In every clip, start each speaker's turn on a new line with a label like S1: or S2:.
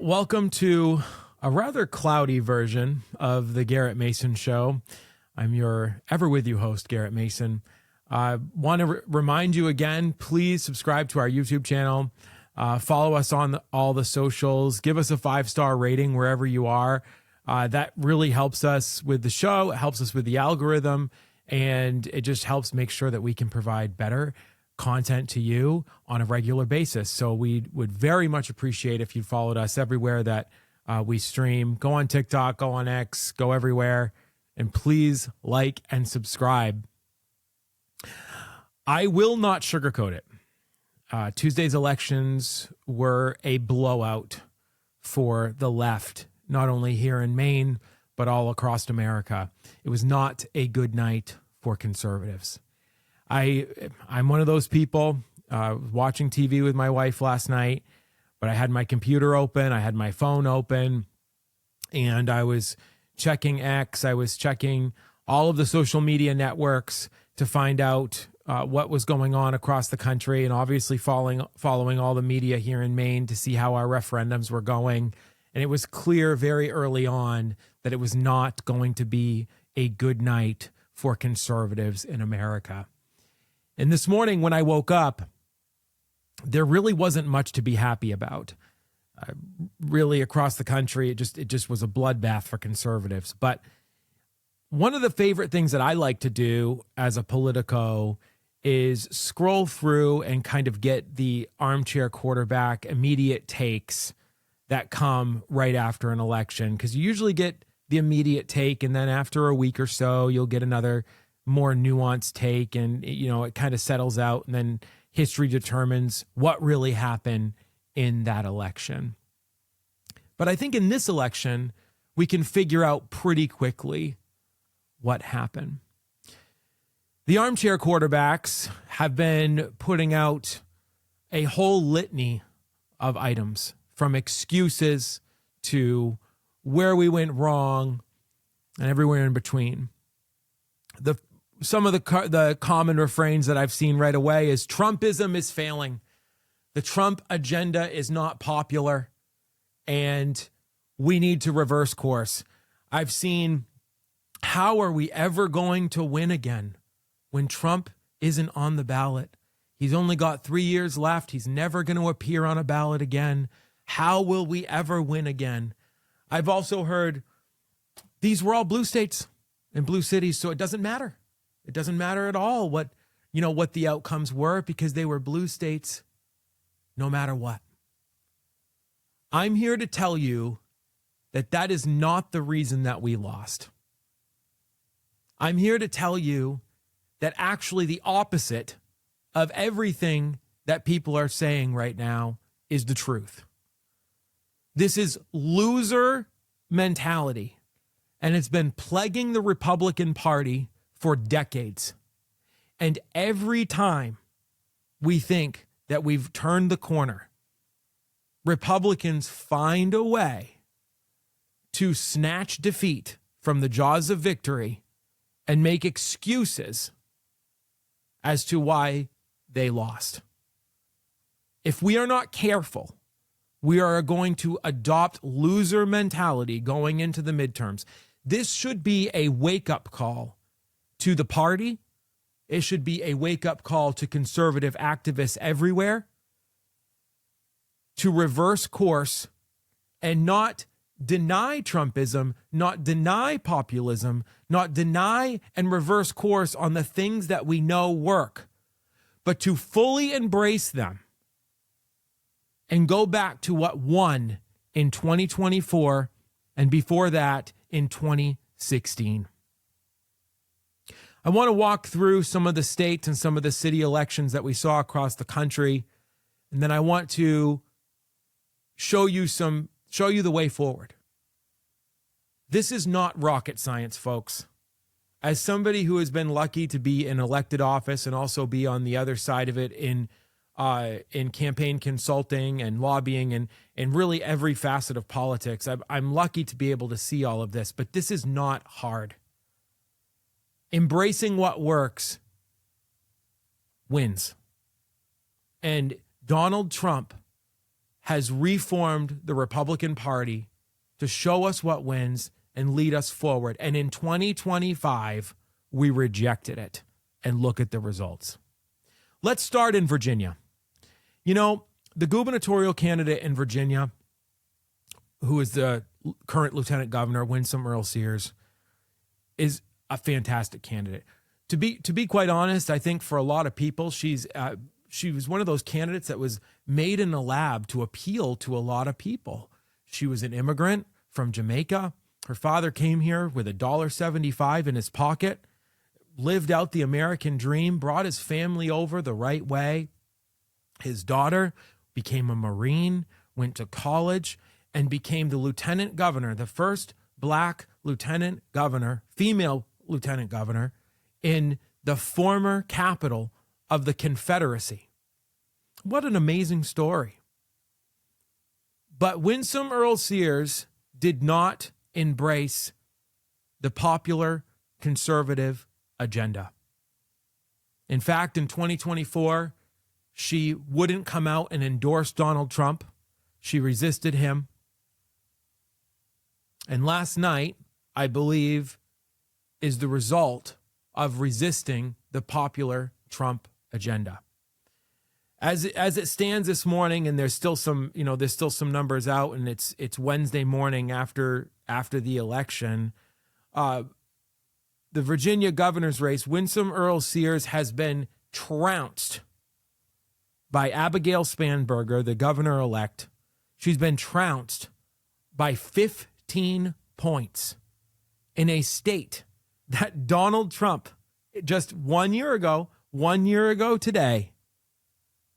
S1: Welcome to a rather cloudy version of the Garrett Mason Show. I'm your ever with you host, Garrett Mason. I want to remind you again, please subscribe to our YouTube channel. Follow us on all the socials. Give us a 5-star rating wherever you are. That really helps us with the show. It helps us with the algorithm. And it just helps make sure that we can provide better content to you on a regular basis. So we would very much appreciate if you followed us everywhere that we stream. Go on TikTok, go on X, go everywhere, and please like and subscribe. I will not sugarcoat it. Tuesday's elections were a blowout for the left, not only here in Maine, but all across America. It was not a good night for conservatives. I'm one of those people watching TV with my wife last night, but I had my computer open, I had my phone open, and I was checking X, I was checking all of the social media networks to find out what was going on across the country, and obviously following all the media here in Maine to see how our referendums were going. And it was clear very early on that it was not going to be a good night for conservatives in America. And this morning when I woke up, there really wasn't much to be happy about. Really across the country, it just was a bloodbath for conservatives. But one of the favorite things that I like to do as a politico is scroll through and kind of get the armchair quarterback immediate takes that come right after an election. Because you usually get the immediate take, and then after a week or so, you'll get another more nuanced take, and it kind of settles out, and then history determines what really happened in that election. But I think in this election, we can figure out pretty quickly what happened. The armchair quarterbacks have been putting out a whole litany of items, from excuses to where we went wrong and everywhere in between. Some of the common refrains that I've seen right away is Trumpism is failing. The Trump agenda is not popular, and we need to reverse course. I've seen, how are we ever going to win again when Trump isn't on the ballot? He's only got 3 years left. He's never going to appear on a ballot again. How will we ever win again? I've also heard these were all blue states and blue cities, so it doesn't matter. It doesn't matter at all what the outcomes were, because they were blue states no matter what. I'm here to tell you that is not the reason that we lost. I'm here to tell you that actually the opposite of everything that people are saying right now is the truth. This is loser mentality, and it's been plaguing the Republican Party for decades. And every time we think that we've turned the corner, Republicans find a way to snatch defeat from the jaws of victory and make excuses as to why they lost. If we are not careful, we are going to adopt loser mentality going into the midterms. This should be a wake-up call to the party. It should be a wake-up call to conservative activists everywhere to reverse course and not deny Trumpism, not deny populism, not deny and reverse course on the things that we know work, but to fully embrace them and go back to what won in 2024 and before that in 2016. I want to walk through some of the states and some of the city elections that we saw across the country, and then I want to show you the way forward. This is not rocket science, folks. As somebody who has been lucky to be in elected office and also be on the other side of it in campaign consulting and lobbying and really every facet of politics, I'm lucky to be able to see all of this, but this is not hard. Embracing what works wins. And Donald Trump has reformed the Republican Party to show us what wins and lead us forward. And in 2025, we rejected it. And look at the results. Let's start in Virginia. You know, the gubernatorial candidate in Virginia, who is the current lieutenant governor, Winsome Earl-Sears, is a fantastic candidate. To be quite honest, I think for a lot of people, she was one of those candidates that was made in a lab to appeal to a lot of people. She was an immigrant from Jamaica. Her father came here with $1.75 in his pocket, lived out the American dream, brought his family over the right way. His daughter became a Marine, went to college, and became the lieutenant governor, the first black lieutenant governor, female lieutenant governor in the former capital of the Confederacy. What an amazing story. But Winsome Earl-Sears did not embrace the popular conservative agenda. In fact, in 2024, she wouldn't come out and endorse Donald Trump. She resisted him. And last night, I believe, is the result of resisting the popular Trump agenda. As it stands this morning, and there's still some numbers out, and it's Wednesday morning after the election. The Virginia governor's race, Winsome Earl-Sears has been trounced by Abigail Spanberger, the governor-elect. She's been trounced by 15 points in a state that Donald Trump, just 1 year ago today,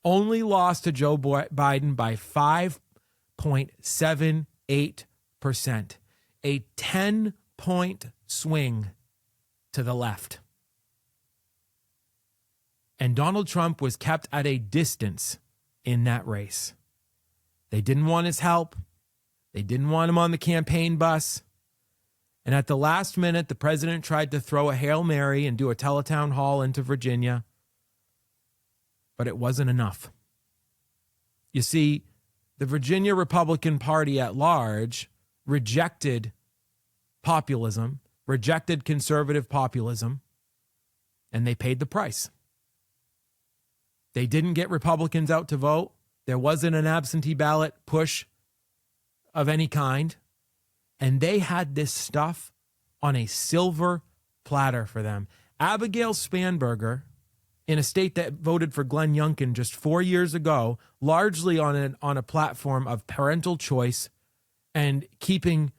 S1: only lost to Joe Biden by 5.78%, a 10-point swing to the left. And Donald Trump was kept at a distance in that race. They didn't want his help. They didn't want him on the campaign bus. And at the last minute, the president tried to throw a Hail Mary and do a teletown hall into Virginia. But it wasn't enough. You see, the Virginia Republican Party at large rejected populism, rejected conservative populism, and they paid the price. They didn't get Republicans out to vote. There wasn't an absentee ballot push of any kind. And they had this stuff on a silver platter for them. Abigail Spanberger, in a state that voted for Glenn Youngkin just 4 years ago, largely on a platform of parental choice and keeping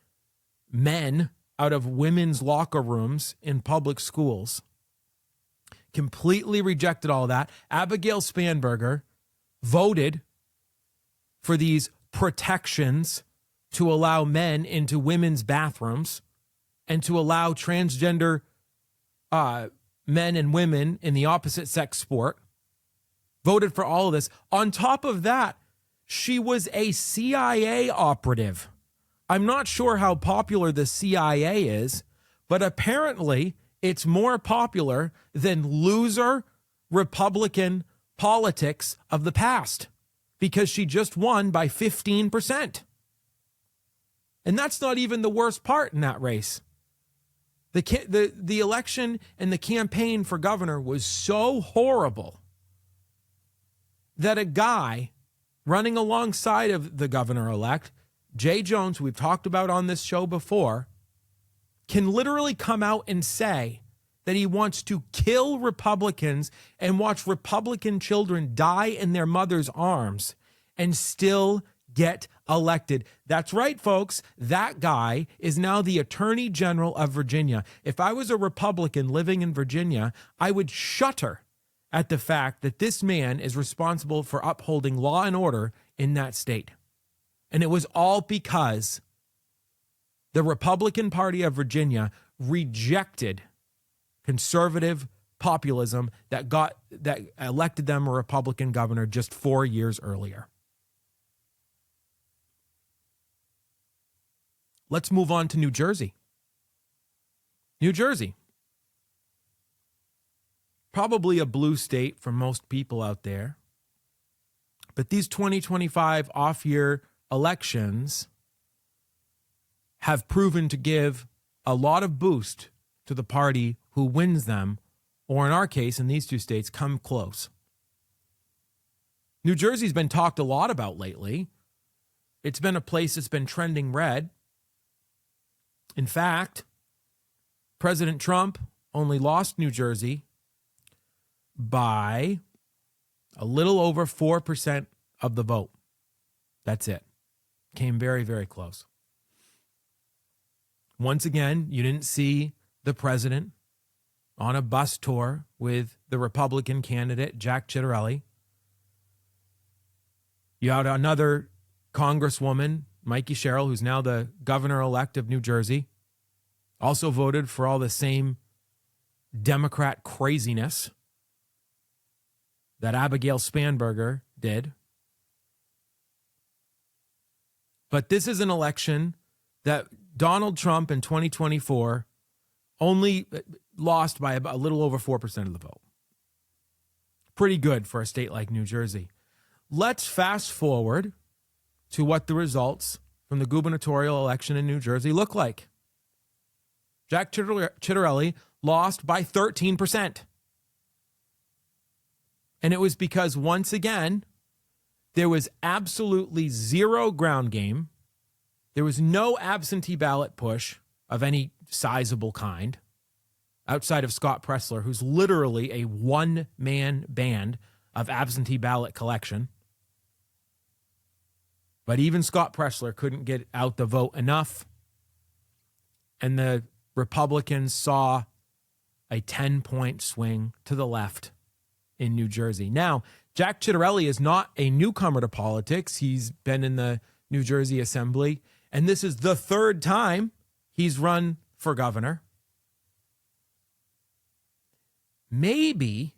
S1: men out of women's locker rooms in public schools, completely rejected all that. Abigail Spanberger voted for these protections to allow men into women's bathrooms and to allow transgender men and women in the opposite sex sport, voted for all of this. On top of that, she was a CIA operative. I'm not sure how popular the CIA is, but apparently it's more popular than loser Republican politics of the past because she just won by 15%. And that's not even the worst part in that race. The election and the campaign for governor was so horrible that a guy running alongside of the governor-elect, Jay Jones, who we've talked about on this show before, can literally come out and say that he wants to kill Republicans and watch Republican children die in their mother's arms and still get elected. That's right, folks. That guy is now the Attorney General of Virginia. If I was a Republican living in Virginia, I would shudder at the fact that this man is responsible for upholding law and order in that state. And it was all because the Republican Party of Virginia rejected conservative populism that elected them a Republican governor just 4 years earlier. Let's move on to New Jersey. New Jersey. Probably a blue state for most people out there. But these 2025 off-year elections have proven to give a lot of boost to the party who wins them, or in our case, in these two states, come close. New Jersey's been talked a lot about lately. It's been a place that's been trending red. In fact, President Trump only lost New Jersey by a little over 4% of the vote. That's it. Came very, very close. Once again, you didn't see the president on a bus tour with the Republican candidate, Jack Ciattarelli. You had another Congresswoman, Mikey Sherrill, who's now the governor-elect of New Jersey, also voted for all the same Democrat craziness that Abigail Spanberger did. But this is an election that Donald Trump in 2024 only lost by a little over 4% of the vote. Pretty good for a state like New Jersey. Let's fast forward to what the results from the gubernatorial election in New Jersey look like. Jack Ciattarelli lost by 13%. And it was because, once again, there was absolutely zero ground game. There was no absentee ballot push of any sizable kind outside of Scott Pressler, who's literally a one-man band of absentee ballot collection. But even Scott Pressler couldn't get out the vote enough. And the Republicans saw a 10-point swing to the left in New Jersey. Now, Jack Ciattarelli is not a newcomer to politics. He's been in the New Jersey Assembly, and this is the third time he's run for governor. Maybe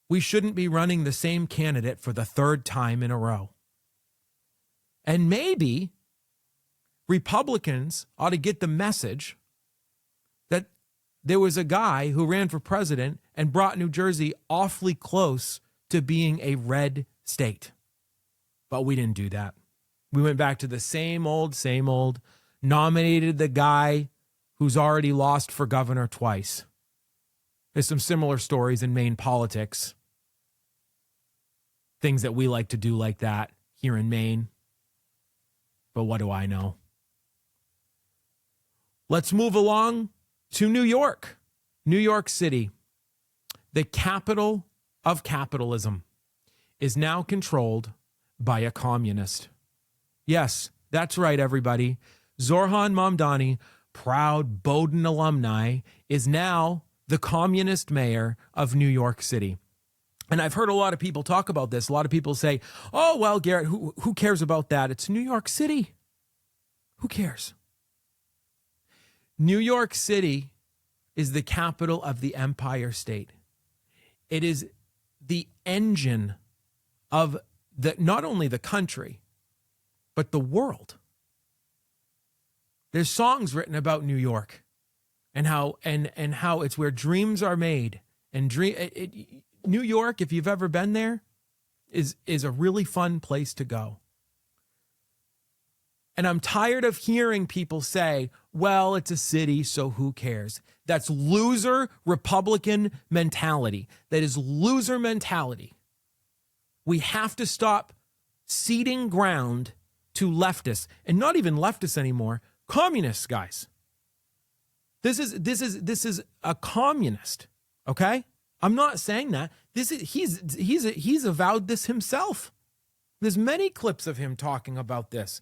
S1: we shouldn't be running the same candidate for the third time in a row. And maybe Republicans ought to get the message that there was a guy who ran for president and brought New Jersey awfully close to being a red state. But we didn't do that. We went back to the same old, nominated the guy who's already lost for governor twice. There's some similar stories in Maine politics. Things that we like to do like that here in Maine. But what do I know? Let's move along to New York. New York City, the capital of capitalism, is now controlled by a communist. Yes, that's right, everybody. Zoran Mamdani, proud Bowdoin alumni, is now the communist mayor of New York City. And I've heard a lot of people talk about this. A lot of people say, oh, well, Garrett, who cares about that? It's New York City. Who cares? New York City is the capital of the Empire State. It is the engine of not only the country, but the world. There's songs written about New York and how it's where dreams are made. And New York, if you've ever been there, is a really fun place to go. And I'm tired of hearing people say, well, it's a city, so who cares? That's loser Republican mentality. That is loser mentality. We have to stop ceding ground to leftists, and not even leftists anymore, communists, guys. This is a communist, okay? I'm not saying that. He's avowed this himself. There's many clips of him talking about this.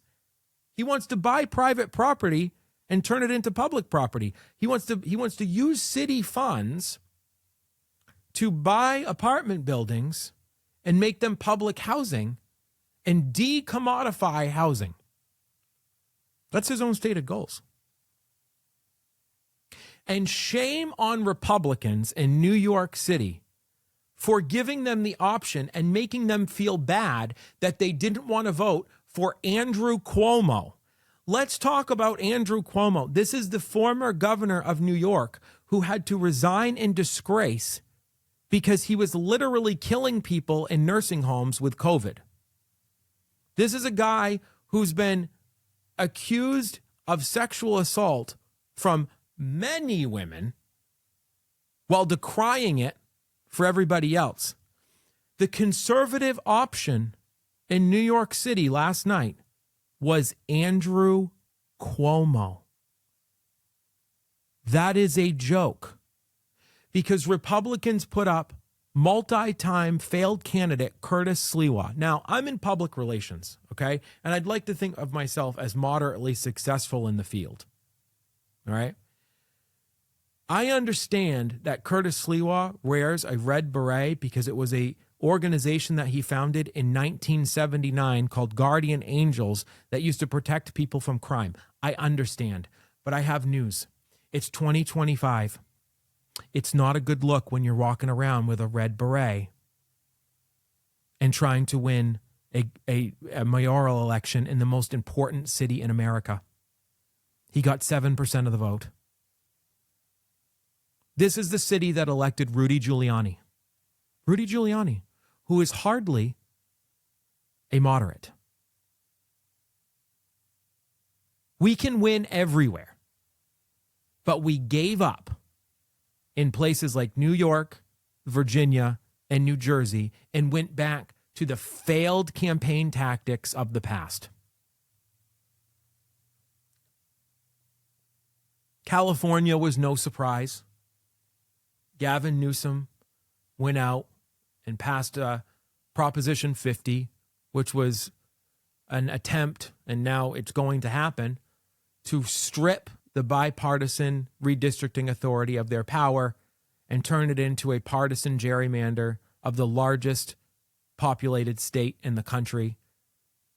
S1: He wants to buy private property and turn it into public property. He wants to use city funds to buy apartment buildings and make them public housing and decommodify housing. That's his own stated goals. And shame on Republicans in New York City for giving them the option and making them feel bad that they didn't want to vote for Andrew Cuomo. Let's talk about Andrew Cuomo. This is the former governor of New York who had to resign in disgrace because he was literally killing people in nursing homes with COVID. This is a guy who's been accused of sexual assault from many women while decrying it for everybody else. The conservative option in New York City last night was Andrew Cuomo. That is a joke, because Republicans put up multi-time failed candidate Curtis Sliwa. Now, I'm in public relations, okay? And I'd like to think of myself as moderately successful in the field, all right? I understand that Curtis Sliwa wears a red beret because it was a organization that he founded in 1979 called Guardian Angels that used to protect people from crime. I understand, but I have news. It's 2025. It's not a good look when you're walking around with a red beret and trying to win a mayoral election in the most important city in America. He got 7% of the vote. This is the city that elected Rudy Giuliani. Rudy Giuliani, who is hardly a moderate. We can win everywhere, but we gave up in places like New York, Virginia, and New Jersey, and went back to the failed campaign tactics of the past. California was no surprise. Gavin Newsom went out and passed Proposition 50, which was an attempt, and now it's going to happen, to strip the bipartisan redistricting authority of their power and turn it into a partisan gerrymander of the largest populated state in the country.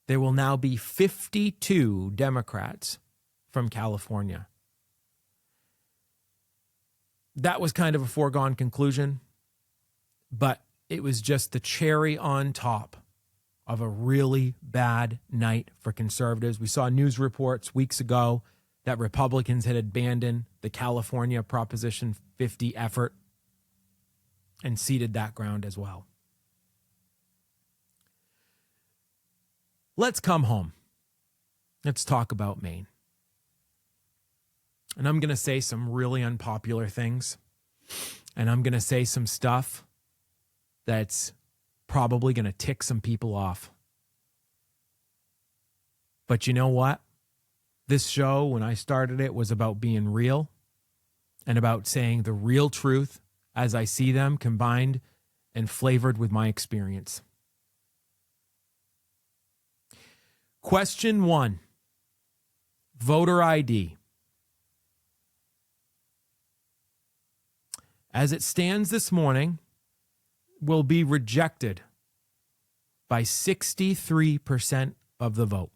S1: There will now be 52 Democrats from California. That was kind of a foregone conclusion, but it was just the cherry on top of a really bad night for conservatives. We saw news reports weeks ago that Republicans had abandoned the California Proposition 50 effort and ceded that ground as well. Let's come home. Let's talk about Maine. And I'm going to say some really unpopular things. And I'm going to say some stuff that's probably going to tick some people off. But you know what? This show, when I started it, was about being real and about saying the real truth as I see them, combined and flavored with my experience. Question 1, voter ID. As it stands this morning, will be rejected by 63% of the vote.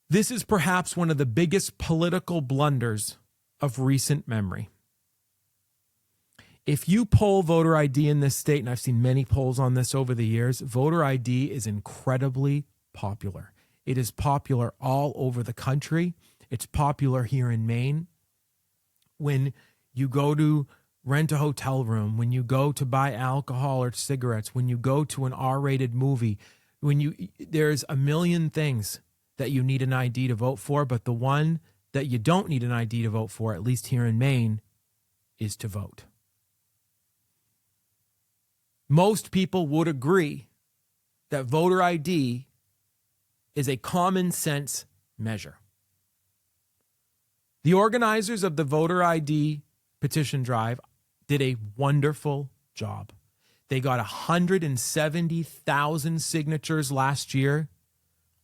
S1: This is perhaps one of the biggest political blunders of recent memory. If you poll voter ID in this state, and I've seen many polls on this over the years, voter ID is incredibly popular. It is popular all over the country. It's popular here in Maine. When you go to rent a hotel room, when you go to buy alcohol or cigarettes, when you go to an R-rated movie, there's a million things that you need an ID to vote for, but the one that you don't need an ID to vote for, at least here in Maine, is to vote. Most people would agree that voter ID is a common sense measure. The organizers of the voter ID petition drive did a wonderful job. They got 170,000 signatures last year.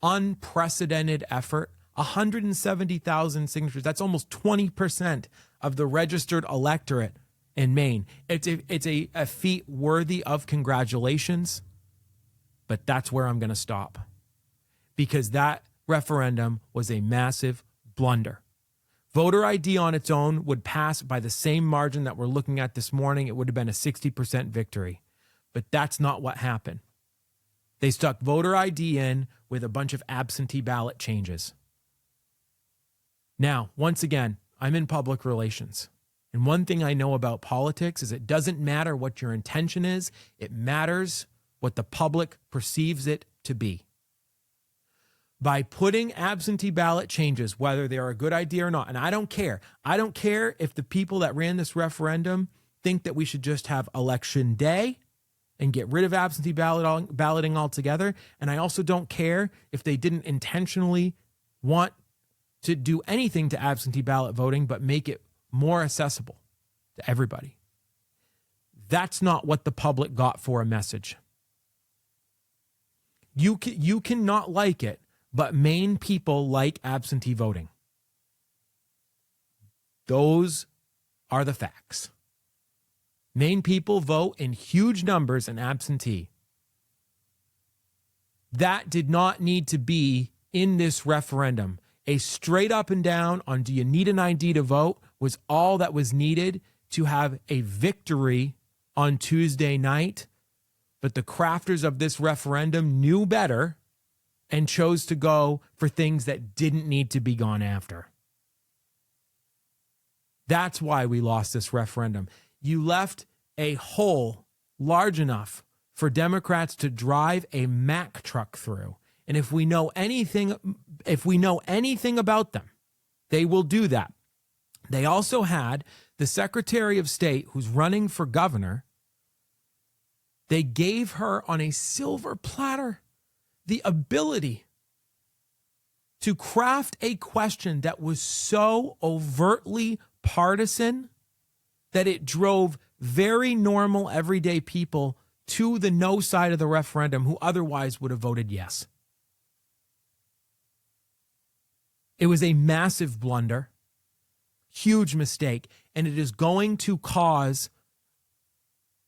S1: Unprecedented effort. 170,000 signatures. That's almost 20% of the registered electorate in Maine. It's a feat worthy of congratulations, but that's where I'm going to stop, because that referendum was a massive blunder. Voter ID on its own would pass by the same margin that we're looking at this morning. It would have been a 60% victory, but that's not what happened. They stuck voter ID in with a bunch of absentee ballot changes. Now, once again, I'm in public relations. And one thing I know about politics is it doesn't matter what your intention is. It matters what the public perceives it to be. By putting absentee ballot changes, whether they're a good idea or not, and I don't care. I don't care if the people that ran this referendum think that we should just have election day and get rid of absentee balloting altogether. And I also don't care if they didn't intentionally want to do anything to absentee ballot voting, but make it more accessible to everybody. That's not what the public got for a message. You cannot like it, but Maine people like absentee voting. Those are the facts. Maine people vote in huge numbers in absentee. That did not need to be in this referendum. A straight up and down on do you need an ID to vote was all that was needed to have a victory on Tuesday night. But the crafters of this referendum knew better and chose to go for things that didn't need to be gone after. That's why we lost this referendum. You left a hole large enough for Democrats to drive a Mack truck through. And if we know anything about them, they will do that. They also had the Secretary of State who's running for governor. They gave her on a silver platter the ability to craft a question that was so overtly partisan that it drove very normal, everyday people to the no side of the referendum who otherwise would have voted yes. It was a massive blunder, huge mistake, and it is going to cause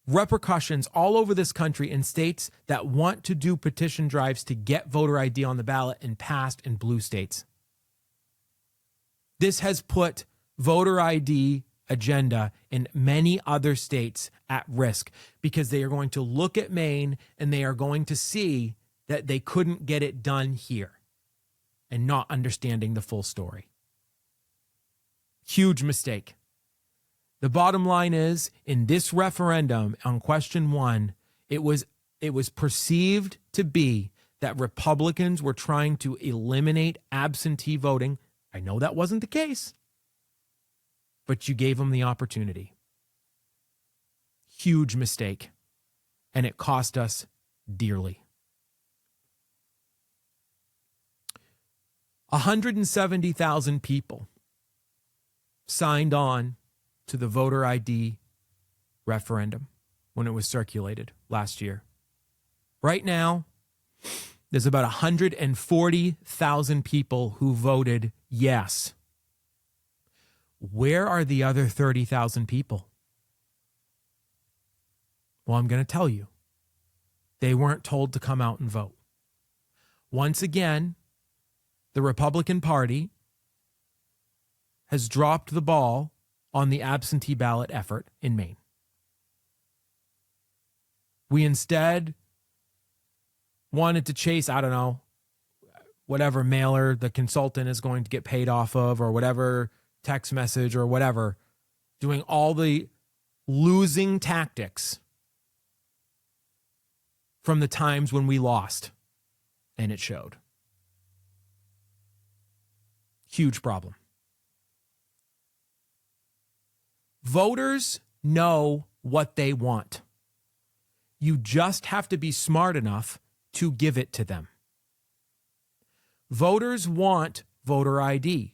S1: repercussions all over this country in states that want to do petition drives to get voter ID on the ballot and passed in blue states. This has put voter ID agenda in many other states at risk because they are going to look at Maine and they are going to see that they couldn't get it done here and not understanding the full story. Huge mistake. The bottom line is, in this referendum on question 1, it was perceived to be that Republicans were trying to eliminate absentee voting. I know that wasn't the case, but you gave them the opportunity. Huge mistake, and it cost us dearly. 170,000 people signed on to the voter ID referendum when it was circulated last year. Right now, there's about 140,000 people who voted yes. Where are the other 30,000 people? Well, I'm going to tell you. They weren't told to come out and vote. Once again, the Republican Party has dropped the ball on the absentee ballot effort in Maine. We instead wanted to chase, I don't know, whatever mailer the consultant is going to get paid off of or whatever text message or whatever, doing all the losing tactics from the times when we lost, and it showed. Huge problem. Voters know what they want. You just have to be smart enough to give it to them. Voters want voter ID.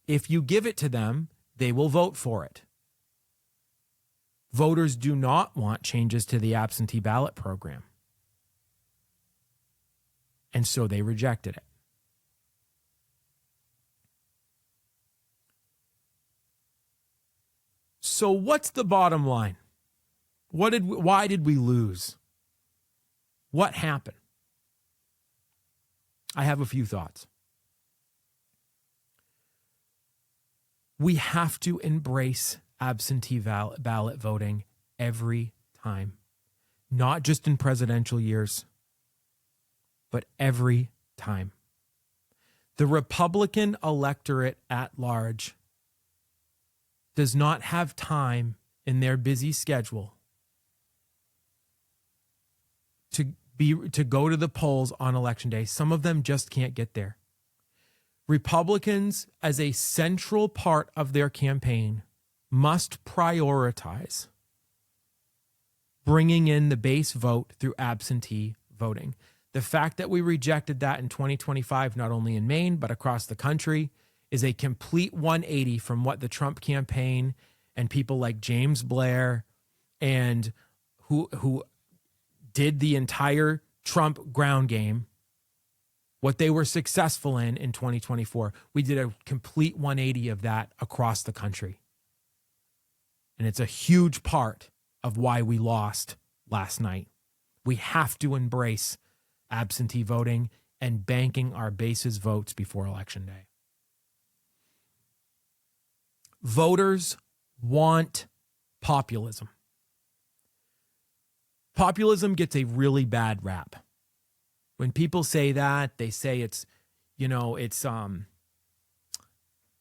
S1: If you give it to them, they will vote for it. Voters do not want changes to the absentee ballot program. And so they rejected it. So what's the bottom line? Why did we lose? What happened? I have a few thoughts. We have to embrace absentee ballot voting every time, not just in presidential years, but every time. The Republican electorate at large does not have time in their busy schedule to go to the polls on election day. Some of them just can't get there. Republicans, as a central part of their campaign, must prioritize bringing in the base vote through absentee voting. The fact that we rejected that in 2025, not only in Maine, but across the country, is a complete 180 from what the Trump campaign and people like James Blair and who did the entire Trump ground game, what they were successful in 2024. We did a complete 180 of that across the country. And it's a huge part of why we lost last night. We have to embrace absentee voting and banking our bases votes before Election Day. Voters want populism. Populism gets a really bad rap. When people say that, they say it's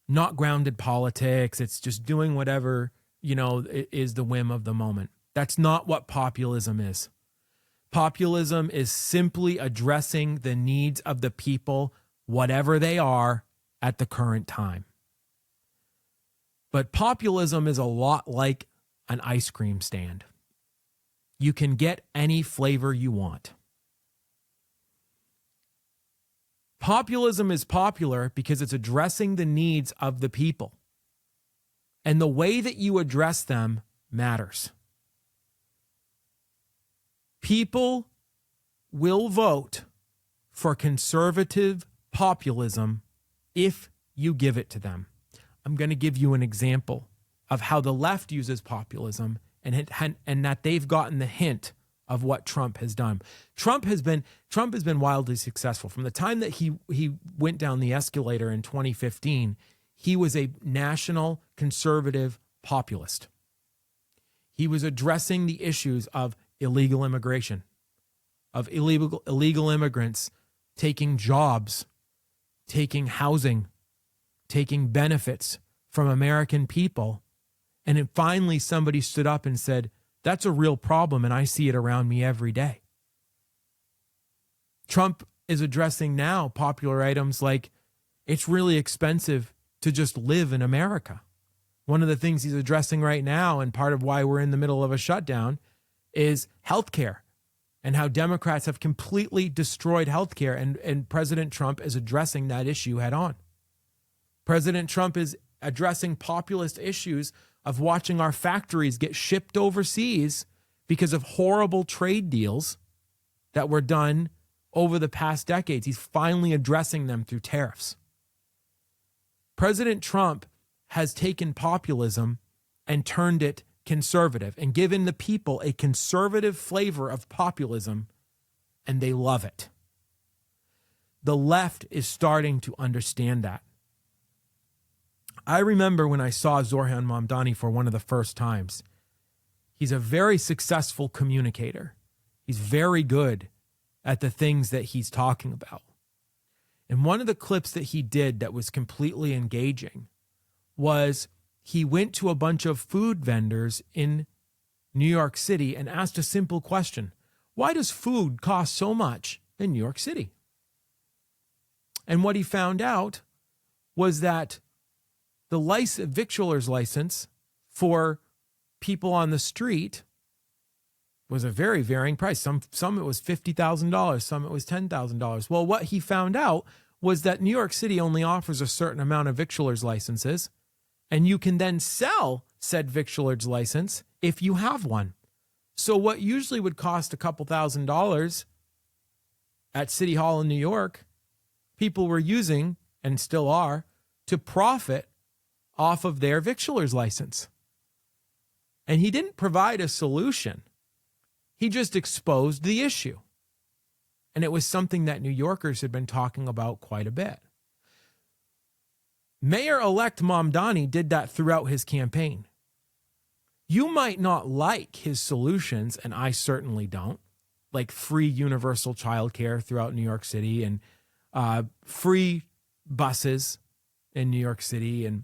S1: not grounded politics. It's just doing whatever, is the whim of the moment. That's not what populism is. Populism is simply addressing the needs of the people, whatever they are, at the current time. But populism is a lot like an ice cream stand. You can get any flavor you want. Populism is popular because it's addressing the needs of the people. And the way that you address them matters. People will vote for conservative populism if you give it to them. I'm going to give you an example of how the left uses populism and that they've gotten the hint of what Trump has done. Trump has been wildly successful. From the time that he went down the escalator in 2015, he was a national conservative populist. He was addressing the issues of illegal immigration, of illegal immigrants taking jobs, taking housing, taking benefits from American people. And then finally somebody stood up and said, that's a real problem, and I see it around me every day. Trump is addressing now popular items like it's really expensive to just live in America. One of the things he's addressing right now, and part of why we're in the middle of a shutdown, is healthcare and how Democrats have completely destroyed healthcare, and President Trump is addressing that issue head on. President Trump is addressing populist issues of watching our factories get shipped overseas because of horrible trade deals that were done over the past decades. He's finally addressing them through tariffs. President Trump has taken populism and turned it conservative and given the people a conservative flavor of populism, and they love it. The left is starting to understand that. I remember when I saw Zoran Mamdani for one of the first times. He's a very successful communicator. He's very good at the things that he's talking about. And one of the clips that he did that was completely engaging was he went to a bunch of food vendors in New York City and asked a simple question. Why does food cost so much in New York City? And what he found out was that the victualer's license for people on the street was a very varying price. Some it was $50,000, some it was $10,000. Well, what he found out was that New York City only offers a certain amount of victualer's licenses, and you can then sell said victualer's license if you have one. So what usually would cost a couple $1,000s at City Hall in New York, people were using, and still are, to profit off of their victualer's license. And he didn't provide a solution. He just exposed the issue. And it was something that New Yorkers had been talking about quite a bit. Mayor-elect Mamdani did that throughout his campaign. You might not like his solutions, and I certainly don't, like free universal childcare throughout New York City and free buses in New York City and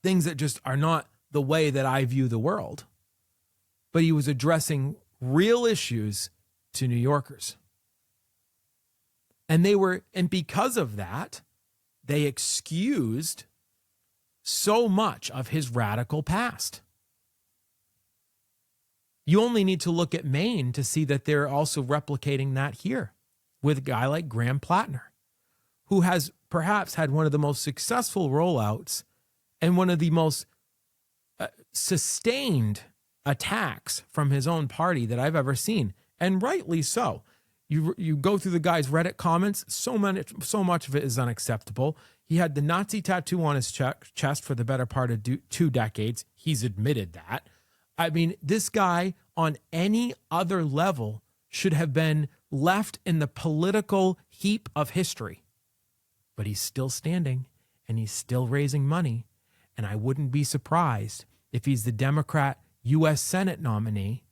S1: things that just are not the way that I view the world. But he was addressing real issues to New Yorkers. And because of that, they excused so much of his radical past. You only need to look at Maine to see that they're also replicating that here with a guy like Graham Plattner, who has perhaps had one of the most successful rollouts and one of the most sustained attacks from his own party that I've ever seen, and rightly so. You go through the guy's Reddit comments, so much of it is unacceptable. He had the Nazi tattoo on his chest for the better part of 2 decades. He's admitted that. I mean, this guy on any other level should have been left in the political heap of history. But he's still standing and he's still raising money. And I wouldn't be surprised if he's the Democrat U.S. Senate nominee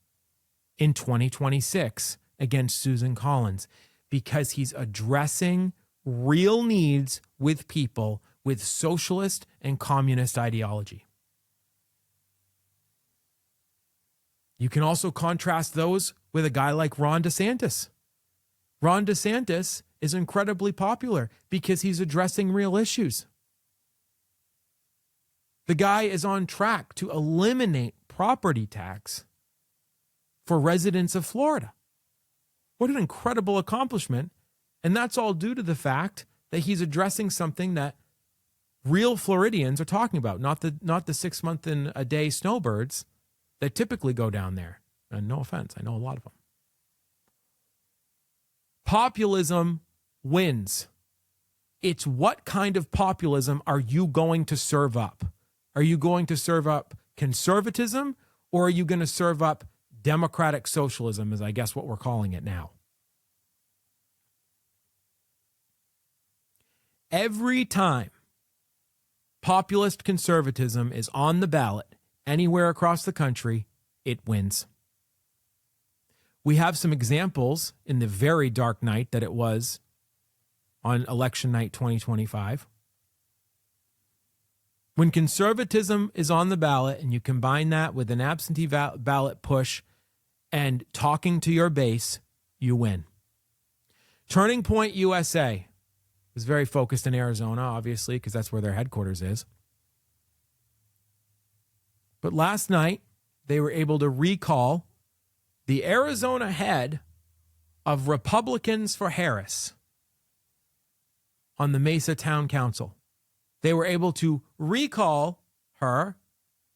S1: in 2026 against Susan Collins, because he's addressing real needs with people with socialist and communist ideology. You can also contrast those with a guy like Ron DeSantis. Ron DeSantis is incredibly popular because he's addressing real issues. The guy is on track to eliminate property tax for residents of Florida. What an incredible accomplishment. And that's all due to the fact that he's addressing something that real Floridians are talking about, not the 6-month-a-day snowbirds that typically go down there. And no offense, I know a lot of them. Populism wins. It's what kind of populism are you going to serve up? Are you going to serve up conservatism, or are you going to serve up democratic socialism, is I guess what we're calling it now? Every time populist conservatism is on the ballot anywhere across the country, it wins. We have some examples in the very dark night that it was on election night 2025. When conservatism is on the ballot and you combine that with an absentee ballot push and talking to your base, you win. Turning Point USA is very focused in Arizona, obviously, because that's where their headquarters is. But last night, they were able to recall the Arizona head of Republicans for Harris on the Mesa Town Council. They were able to recall her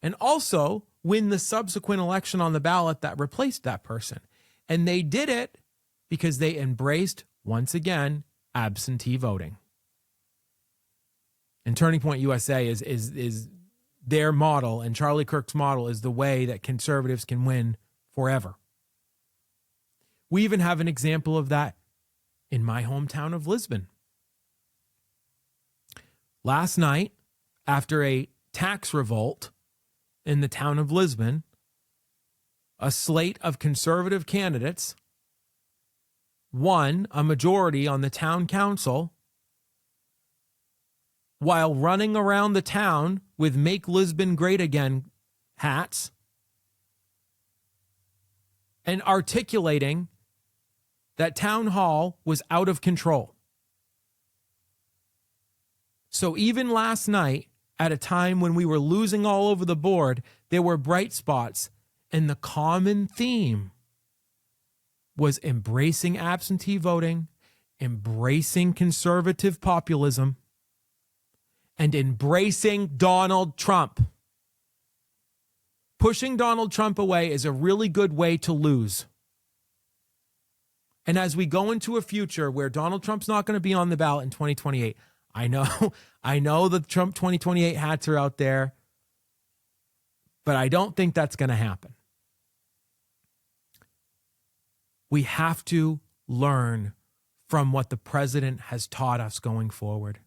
S1: and also win the subsequent election on the ballot that replaced that person. And they did it because they embraced, once again, absentee voting. And Turning Point USA is their model, and Charlie Kirk's model is the way that conservatives can win forever. We even have an example of that in my hometown of Lisbon. Last night, after a tax revolt in the town of Lisbon, a slate of conservative candidates won a majority on the town council while running around the town with Make Lisbon Great Again hats and articulating that town hall was out of control. So even last night, at a time when we were losing all over the board, there were bright spots, and the common theme was embracing absentee voting, embracing conservative populism, and embracing Donald Trump. Pushing Donald Trump away is a really good way to lose. And as we go into a future where Donald Trump's not going to be on the ballot in 2028, I know the Trump 2028 hats are out there, but I don't think that's going to happen. We have to learn from what the president has taught us going forward.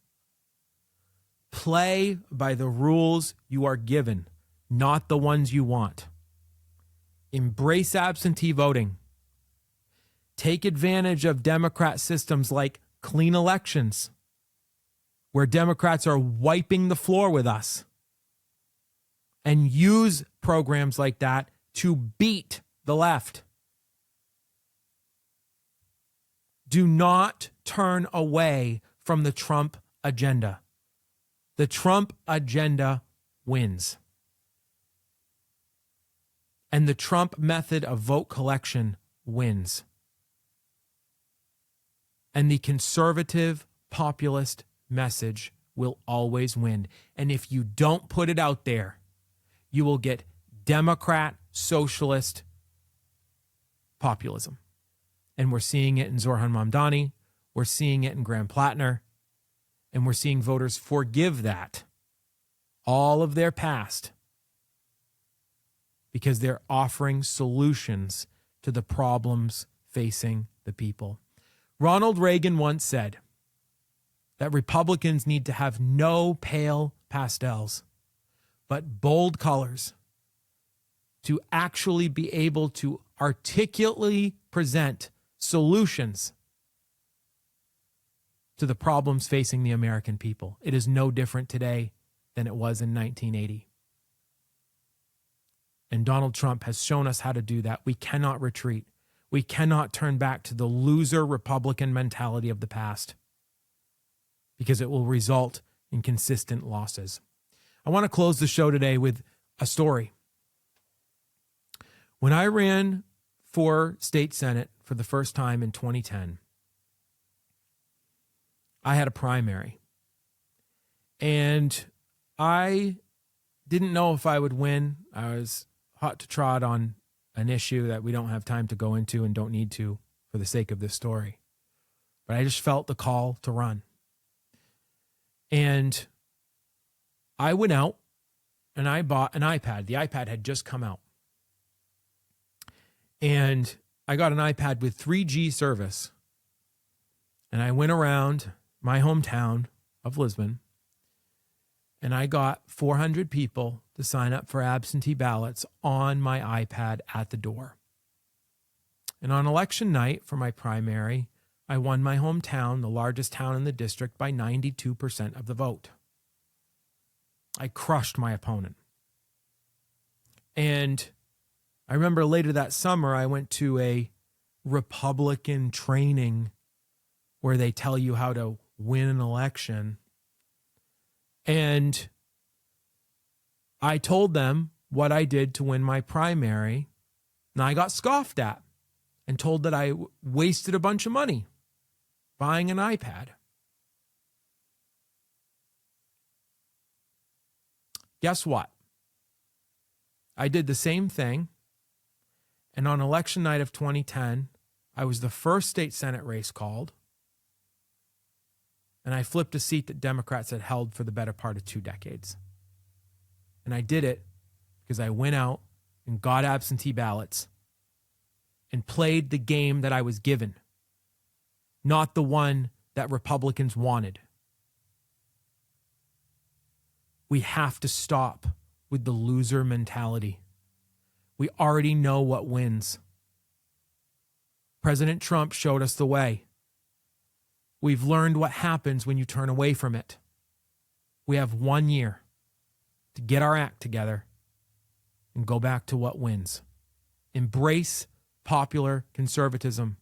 S1: Play by the rules you are given, not the ones you want. Embrace absentee voting. Take advantage of Democrat systems like clean elections, where Democrats are wiping the floor with us, and use programs like that to beat the left. Do not turn away from the Trump agenda. The Trump agenda wins. And the Trump method of vote collection wins. And the conservative populist message will always win. And if you don't put it out there, you will get Democrat, socialist populism. And we're seeing it in Zoran Mamdani. We're seeing it in Graham Plattner. And we're seeing voters forgive that, all of their past, because they're offering solutions to the problems facing the people. Ronald Reagan once said that Republicans need to have no pale pastels, but bold colors to actually be able to articulately present solutions to the problems facing the American people. It is no different today than it was in 1980. And Donald Trump has shown us how to do that. We cannot retreat. We cannot turn back to the loser Republican mentality of the past, because it will result in consistent losses. I want to close the show today with a story. When I ran for state senate for the first time in 2010, I had a primary. And I didn't know if I would win. I was hot to trot on an issue that we don't have time to go into and don't need to for the sake of this story. But I just felt the call to run. And I went out and I bought an iPad. The iPad had just come out. And I got an iPad with 3G service. And I went around my hometown of Lisbon, and I got 400 people to sign up for absentee ballots on my iPad at the door. And on election night for my primary, I won my hometown, the largest town in the district, by 92% of the vote. I crushed my opponent. And I remember later that summer, I went to a Republican training where they tell you how to win an election. And I told them what I did to win my primary, and I got scoffed at and told that I wasted a bunch of money buying an iPad. Guess what? I did the same thing, and on election night of 2010, I was the first state senate race called, and I flipped a seat that Democrats had held for the better part of 2 decades. And I did it because I went out and got absentee ballots and played the game that I was given, not the one that Republicans wanted. We have to stop with the loser mentality. We already know what wins. President Trump showed us the way. We've learned what happens when you turn away from it. We have 1 year to get our act together and go back to what wins. Embrace popular conservatism.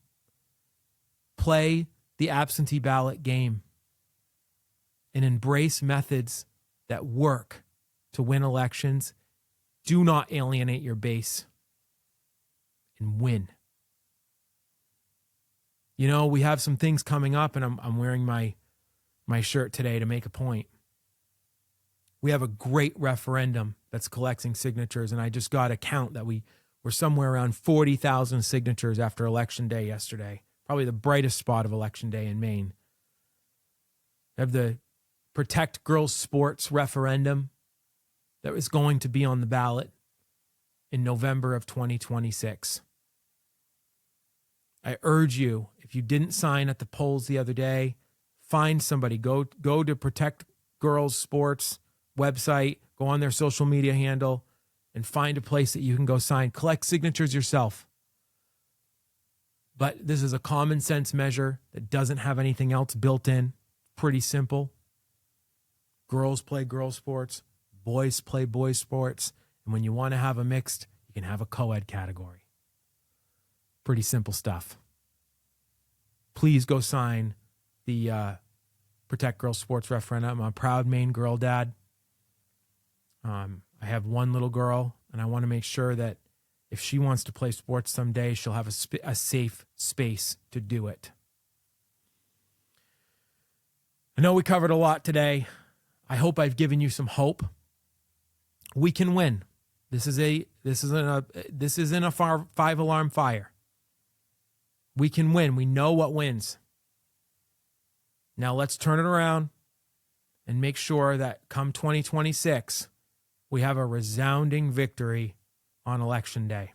S1: Play the absentee ballot game. And embrace methods that work to win elections. Do not alienate your base. And win. You know, we have some things coming up, and I'm wearing my shirt today to make a point. We have a great referendum that's collecting signatures, and I just got a count that we were somewhere around 40,000 signatures after Election Day yesterday. Probably the brightest spot of Election Day in Maine. We have the Protect Girls Sports referendum that is going to be on the ballot in November of 2026. I urge you, if you didn't sign at the polls the other day, find somebody. Go to Protect Girls Sports website, go on their social media handle, and find a place that you can go sign. Collect signatures yourself. But this is a common sense measure that doesn't have anything else built in. Pretty simple. Girls play girls sports, boys play boys sports, and when you want to have a mixed, you can have a co-ed category. Pretty simple stuff. please go sign the Protect Girls Sports referendum. I'm a proud Maine Girl Dad. I have one little girl, and I want to make sure that if she wants to play sports someday, she'll have a safe space to do it. I know we covered a lot today. I hope I've given you some hope. We can win. This isn't a 5-alarm fire. We can win. We know what wins. Now let's turn it around and make sure that come 2026, we have a resounding victory on Election Day.